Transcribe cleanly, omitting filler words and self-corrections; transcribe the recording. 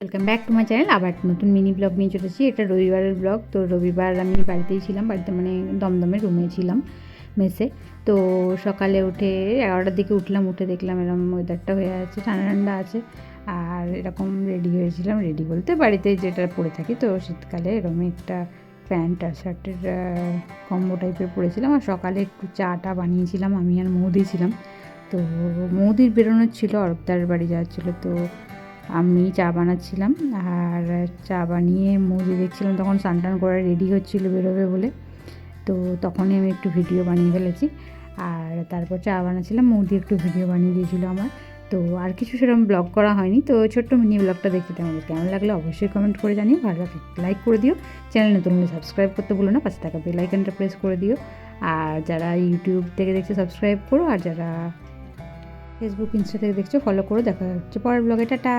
Welcome back to my channel. আবার একটা নতুন মিনি ব্লগ নিয়ে চলেছি। এটা রবিবারের ব্লগ। তো রবিবার আমি বাড়িতেই ছিলাম, বাড়িতে মানে দমদমে রুমে ছিলাম, মেসে। তো সকালে উঠে 11টার দিকে উঠলাম, উঠে দেখলাম এরকম ওয়েদারটা হয়ে আছে, ঠান্ডা ঠান্ডা আছে। আর এরকম রেডি হয়েছিলাম, রেডি বলতে বাড়িতে যেটা পরে থাকি, তো শীতকালে এরকম একটা প্যান্ট আর শার্টের কম্বো টাইপের পরেছিলাম। আর সকালে একটু চাটা বানিয়েছিলাম, আমি আর মৌদি ছিলাম। তো মৌদির বেরোনোর ছিল, অরবদার বাড়ি যাওয়ার ছিল, তো আমি চা বানাচ্ছিলাম। আর চা বানিয়ে মৌদি দেখছিলাম তখন স্নান টান করে রেডি হচ্ছিলো বেরোবে বলে। তো তখনই আমি একটু ভিডিও বানিয়ে ফেলেছি। আর তারপর চা বানাচ্ছিলাম, মৌদি একটু ভিডিও বানিয়ে দিয়েছিলো আমার। তো আর কিছু সেরকম ব্লগ করা হয়নি। তো ছোট্ট মিনি ব্লগটা দেখতে তোমাদের কেমন লাগলো অবশ্যই কমেন্ট করে জানিও। ভালো লাগলে লাইক করে দিও, চ্যানেল নতুন হলে সাবস্ক্রাইব করতে ভুলো না, পাশে থাকা বেল আইকনটা প্রেস করে দিও। আর যারা ইউটিউব থেকে দেখছো সাবস্ক্রাইব করো, আর যারা ফেসবুক ইনস্টা থেকে দেখছো ফলো করো। দেখা হচ্ছে পরের ব্লগে, টাটা।